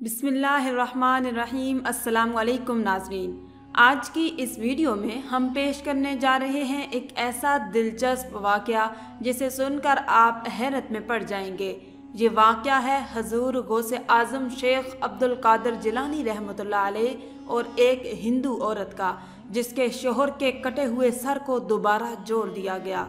बिस्मिल्लाहिर्रहमानिर्रहीम। अस्सलाम वालेकुम नाज़रीन, आज की इस वीडियो में हम पेश करने जा रहे हैं एक ऐसा दिलचस्प वाक़या जिसे सुनकर आप हैरत में पड़ जाएंगे। ये वाक़या है हज़ूर गौसे आज़म शेख अब्दुल कादिर जिलानी रहमतुल्लाह अलैह और एक हिंदू औरत का, जिसके शोहर के कटे हुए सर को दोबारा जोड़ दिया गया।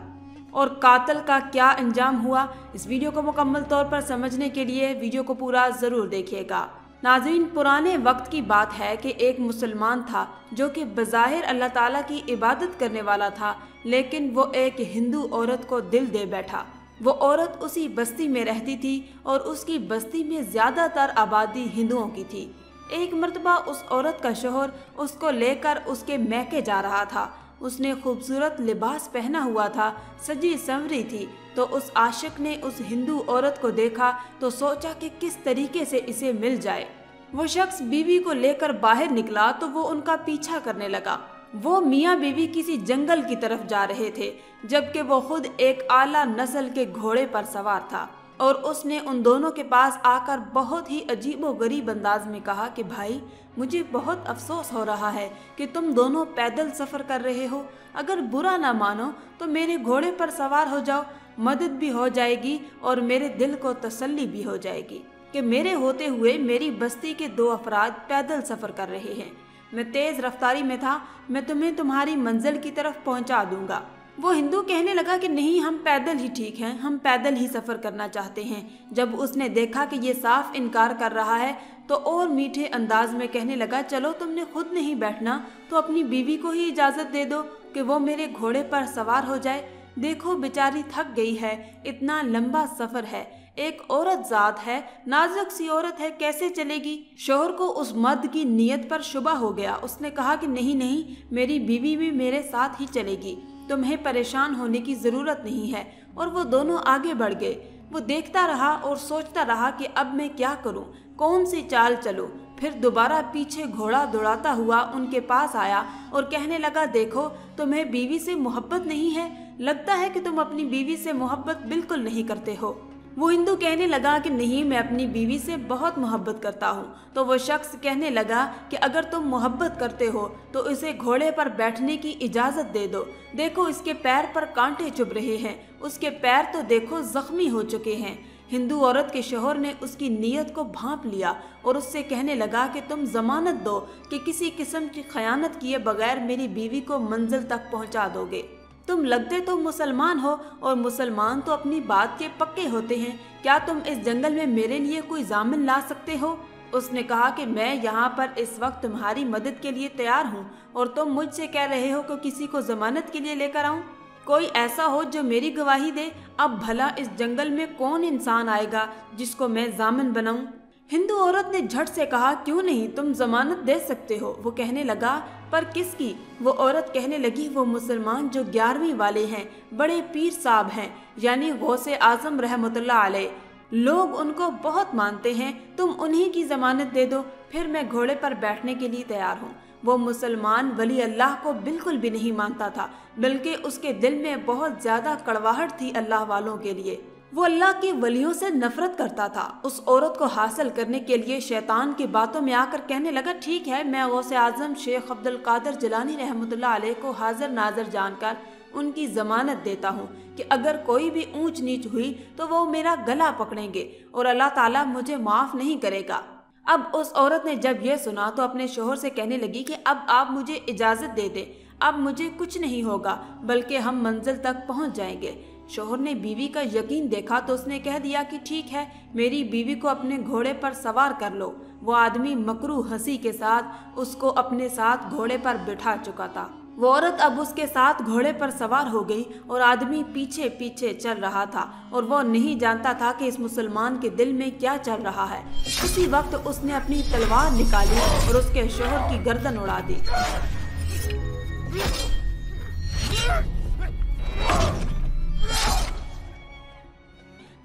और कातिल का क्या अंजाम हुआ, इस वीडियो को मुकम्मल तौर पर समझने के लिए वीडियो को पूरा ज़रूर देखिएगा। नाज़रीन, पुराने वक्त की बात है कि एक मुसलमान था जो कि बज़ाहिर अल्लाह ताला की इबादत करने वाला था, लेकिन वो एक हिंदू औरत को दिल दे बैठा। वो औरत उसी बस्ती में रहती थी और उसकी बस्ती में ज़्यादातर आबादी हिंदुओं की थी। एक मर्तबा उस औरत का शोहर उसको लेकर उसके मैके जा रहा था। उसने खूबसूरत लिबास पहना हुआ था, सजी संवरी थी। तो उस आशिक ने उस हिंदू औरत को देखा तो सोचा कि किस तरीके से इसे मिल जाए। वो शख्स बीवी को लेकर बाहर निकला तो वो उनका पीछा करने लगा। वो मियाँ बीवी किसी जंगल की तरफ जा रहे थे, जबकि वो खुद एक आला नस्ल के घोड़े पर सवार था। और उसने उन दोनों के पास आकर बहुत ही अजीबोगरीब अंदाज में कहा कि भाई, मुझे बहुत अफसोस हो रहा है कि तुम दोनों पैदल सफ़र कर रहे हो। अगर बुरा ना मानो तो मेरे घोड़े पर सवार हो जाओ, मदद भी हो जाएगी और मेरे दिल को तसल्ली भी हो जाएगी कि मेरे होते हुए मेरी बस्ती के दो अफराद पैदल सफ़र कर रहे हैं। मैं तेज़ रफ्तारी में था, मैं तुम्हें तुम्हारी मंजिल की तरफ पहुंचा दूंगा। वो हिंदू कहने लगा कि नहीं, हम पैदल ही ठीक हैं, हम पैदल ही सफ़र करना चाहते हैं। जब उसने देखा कि ये साफ इनकार कर रहा है तो और मीठे अंदाज में कहने लगा, चलो तुमने खुद नहीं बैठना तो अपनी बीवी को ही इजाज़त दे दो कि वो मेरे घोड़े पर सवार हो जाए। देखो बेचारी थक गई है, इतना लंबा सफ़र है, एक औरत ज़ात है, नाजुक सी औरत है, कैसे चलेगी। शोहर को उस मर्द की नीयत पर शुबा हो गया। उसने कहा कि नहीं नहीं, मेरी बीवी भी मेरे साथ ही चलेगी, तुम्हें परेशान होने की ज़रूरत नहीं है। और वो दोनों आगे बढ़ गए। वो देखता रहा और सोचता रहा कि अब मैं क्या करूं, कौन सी चाल चलूं। फिर दोबारा पीछे घोड़ा दौड़ाता हुआ उनके पास आया और कहने लगा, देखो तुम्हें बीवी से मोहब्बत नहीं है, लगता है कि तुम अपनी बीवी से मोहब्बत बिल्कुल नहीं करते हो। वो हिंदू कहने लगा कि नहीं, मैं अपनी बीवी से बहुत मोहब्बत करता हूँ। तो वो शख्स कहने लगा कि अगर तुम मोहब्बत करते हो तो इसे घोड़े पर बैठने की इजाज़त दे दो। देखो इसके पैर पर कांटे चुभ रहे हैं, उसके पैर तो देखो जख्मी हो चुके हैं। हिंदू औरत के शोहर ने उसकी नीयत को भांप लिया और उससे कहने लगा कि तुम ज़मानत दो कि किसी किस्म की खयानत किए बगैर मेरी बीवी को मंजिल तक पहुँचा दोगे। तुम लगते तो मुसलमान हो और मुसलमान तो अपनी बात के पक्के होते हैं। क्या तुम इस जंगल में मेरे लिए कोई जामिन ला सकते हो? उसने कहा कि मैं यहाँ पर इस वक्त तुम्हारी मदद के लिए तैयार हूँ और तुम मुझसे कह रहे हो कि किसी को जमानत के लिए लेकर आऊँ। कोई ऐसा हो जो मेरी गवाही दे। अब भला इस जंगल में कौन इंसान आएगा जिसको मैं जामिन बनाऊँ? हिंदू औरत ने झट से कहा, क्यों नहीं, तुम जमानत दे सकते हो। वो कहने लगा, पर किसकी? वो औरत कहने लगी, वो मुसलमान जो 11वीं वाले हैं, बड़े पीर साहब हैं, यानी गौसे आज़म रहमतुल्लाह अलैह, लोग उनको बहुत मानते हैं, तुम उन्हीं की जमानत दे दो, फिर मैं घोड़े पर बैठने के लिए तैयार हूँ। वो मुसलमान वली अल्लाह को बिल्कुल भी नहीं मानता था, बल्कि उसके दिल में बहुत ज़्यादा कड़वाहट थी अल्लाह वालों के लिए। वो अल्लाह के वलियों से नफरत करता था। उस औरत को हासिल करने के लिए शैतान की बातों में आकर कहने लगा, ठीक है, मैं गौसे आज़म शेख अब्दुल कादिर जिलानी रहमतुल्लाह अलैह को हाजिर नाजर जानकर उनकी ज़मानत देता हूँ कि अगर कोई भी ऊंच नीच हुई तो वो मेरा गला पकड़ेंगे और अल्लाह ताला मुझे माफ़ नहीं करेगा। अब उस औरत ने जब यह सुना तो अपने शोहर से कहने लगी कि अब आप मुझे इजाज़त दे दें, अब मुझे कुछ नहीं होगा, बल्कि हम मंजिल तक पहुँच जाएंगे। शोहर ने बीवी का यकीन देखा तो उसने कह दिया कि ठीक है, मेरी बीवी को अपने घोड़े पर सवार कर लो। वो आदमी मकरू हंसी के साथ उसको अपने साथ घोड़े पर बिठा चुका था। वो औरत अब उसके साथ घोड़े पर सवार हो गई और आदमी पीछे पीछे चल रहा था और वो नहीं जानता था कि इस मुसलमान के दिल में क्या चल रहा है। उसी वक्त उसने अपनी तलवार निकाली और उसके शोहर की गर्दन उड़ा दी।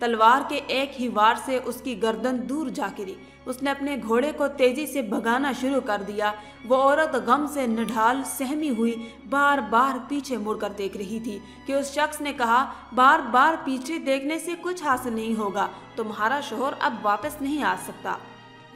तलवार के एक ही वार से उसकी गर्दन दूर जा गिरी। उसने अपने घोड़े को तेजी से भगाना शुरू कर दिया। वो औरत गम से निढाल सहमी हुई बार बार पीछे मुड़कर देख रही थी कि उस शख्स ने कहा, बार बार पीछे देखने से कुछ हासिल नहीं होगा, तुम्हारा शोहर अब वापस नहीं आ सकता।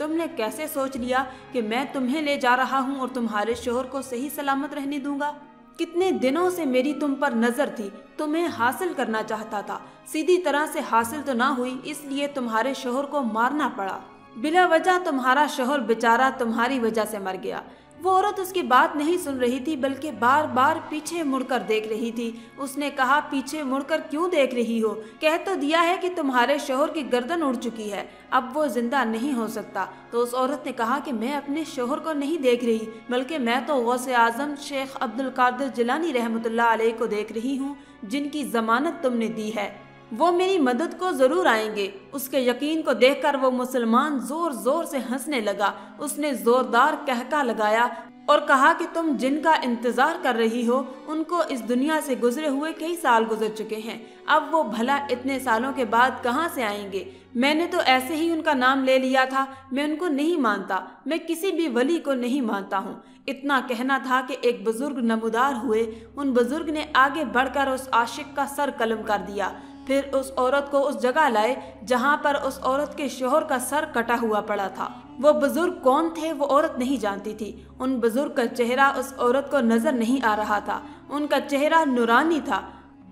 तुम ने कैसे सोच लिया कि मैं तुम्हें ले जा रहा हूँ और तुम्हारे शोहर को सही सलामत रहने दूंगा? कितने दिनों से मेरी तुम पर नजर थी, तुम्हें हासिल करना चाहता था, सीधी तरह से हासिल तो ना हुई, इसलिए तुम्हारे शोहर को मारना पड़ा। बिला वजह तुम्हारा शोहर बेचारा तुम्हारी वजह से मर गया। वो औरत उसकी बात नहीं सुन रही थी, बल्कि बार बार पीछे मुड़कर देख रही थी। उसने कहा, पीछे मुड़कर क्यों देख रही हो? कह तो दिया है कि तुम्हारे शोहर की गर्दन उड़ चुकी है, अब वो जिंदा नहीं हो सकता। तो उस औरत ने कहा कि मैं अपने शोहर को नहीं देख रही, बल्कि मैं तो गौसे आजम शेख अब्दुल कादिर जिलानी रहमतुल्लाह अलैह को देख रही हूँ, जिनकी जमानत तुमने दी है। वो मेरी मदद को जरूर आएंगे। उसके यकीन को देखकर वो मुसलमान जोर जोर से हंसने लगा। उसने जोरदार कहका लगाया और कहा कि तुम जिनका इंतजार कर रही हो, उनको इस दुनिया से गुजरे हुए कई साल गुजर चुके हैं। अब वो भला इतने सालों के बाद कहाँ से आएंगे? मैंने तो ऐसे ही उनका नाम ले लिया था। मैं उनको नहीं मानता, मैं किसी भी वली को नहीं मानता हूँ। इतना कहना था कि एक बुजुर्ग नमूदार हुए। उन बुजुर्ग ने आगे बढ़कर उस आशिक का सर कलम कर दिया। फिर उस औरत को उस जगह लाए जहां पर उस औरत के शोहर का सर कटा हुआ पड़ा था। वो बुजुर्ग कौन थे वो औरत नहीं जानती थी। उन बुजुर्ग का चेहरा उस औरत को नजर नहीं आ रहा था। उनका चेहरा नूरानी था।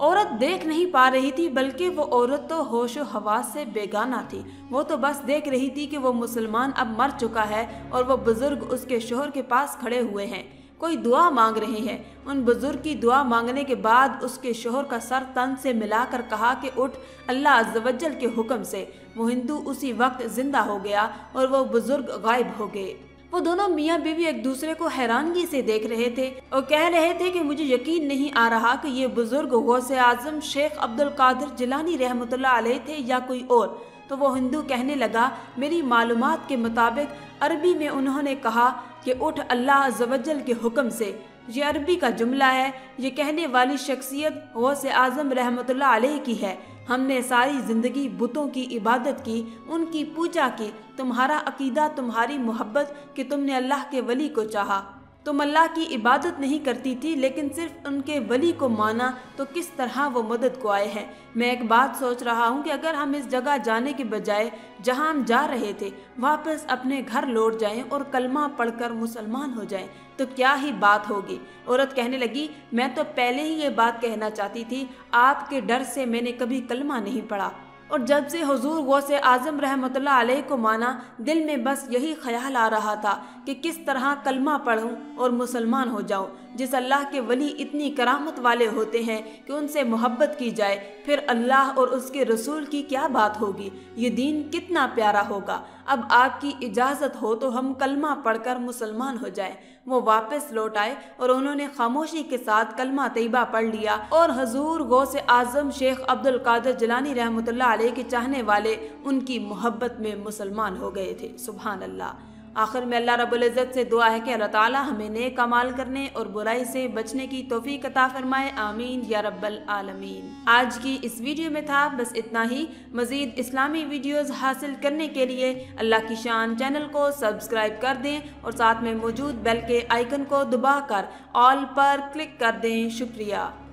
औरत देख नहीं पा रही थी, बल्कि वो औरत तो होशो हवास से बेगाना थी। वो तो बस देख रही थी कि वो मुसलमान अब मर चुका है और वो बुजुर्ग उसके शोहर के पास खड़े हुए हैं, कोई दुआ मांग रहे हैं। उन बुजुर्ग की दुआ मांगने के बाद उसके शोहर का सर तन से मिलाकर कहा कि उठ, अल्लाह अज़्ज़वजल के हुक्म से। वो हिंदू उसी वक्त जिंदा हो गया और वो बुजुर्ग गायब हो गए। वो दोनों मियाँ बीवी एक दूसरे को हैरानगी से देख रहे थे और कह रहे थे कि मुझे यकीन नहीं आ रहा कि ये बुजुर्ग गौसे आजम शेख अब्दुल कादिर जिलानी रहमतुल्लाह अलैह थे या कोई और। तो वो हिंदू कहने लगा, मेरी मालूमात के मुताबिक अरबी में उन्होंने कहा कि उठ अल्लाह अज़्ज़वजल के हुक्म से। ये अरबी का जुमला है। ये कहने वाली शख्सियत गौसे आजम रहमतुल्लाह अलैह की है। हमने सारी जिंदगी बुतों की इबादत की, उनकी पूजा की। तुम्हारा अकीदा, तुम्हारी मोहब्बत कि तुमने अल्लाह के वली को चाहा। तुम अल्लाह की इबादत नहीं करती थी, लेकिन सिर्फ उनके वली को माना, तो किस तरह वो मदद को आए हैं। मैं एक बात सोच रहा हूँ कि अगर हम इस जगह जाने के बजाय जहाँ हम जा रहे थे वापस अपने घर लौट जाएं और कलमा पढ़कर मुसलमान हो जाएं, तो क्या ही बात होगी। औरत कहने लगी, मैं तो पहले ही ये बात कहना चाहती थी, आपके डर से मैंने कभी कलमा नहीं पढ़ा, और जब से हुजूर गौसे आजम रहमतुल्लाह अलैह को माना, दिल में बस यही ख्याल आ रहा था कि किस तरह कलमा पढ़ूं और मुसलमान हो जाऊं। जिस अल्लाह के वली इतनी करामत वाले होते हैं कि उनसे मोहब्बत की जाए, फिर अल्लाह और उसके रसूल की क्या बात होगी। ये दीन कितना प्यारा होगा। अब आपकी इजाज़त हो तो हम कलमा पढ़कर मुसलमान हो जाएं। वो वापस लौट आए और उन्होंने खामोशी के साथ कलमा तैयबा पढ़ लिया और हुजूर गौसे आजम शेख अब्दुल कादिर जिलानी रहमतुल्लाह अलैह के चाहने वाले उनकी मोहब्बत में मुसलमान हो गए थे। सुभान अल्लाह। आखिर में अल्लाह रब्बुल इज़्ज़त से दुआ है कि अल्लाह ताला हमें नेक अमाल करने और बुराई से बचने की तौफीक अता फरमाए। आमीन या रब्बल आलमीन। आज की इस वीडियो में था बस इतना ही। मज़ीद इस्लामी वीडियोस हासिल करने के लिए अल्लाह की शान चैनल को सब्सक्राइब कर दें और साथ में मौजूद बेल के आइकन को दबाकर ऑल पर क्लिक कर दें। शुक्रिया।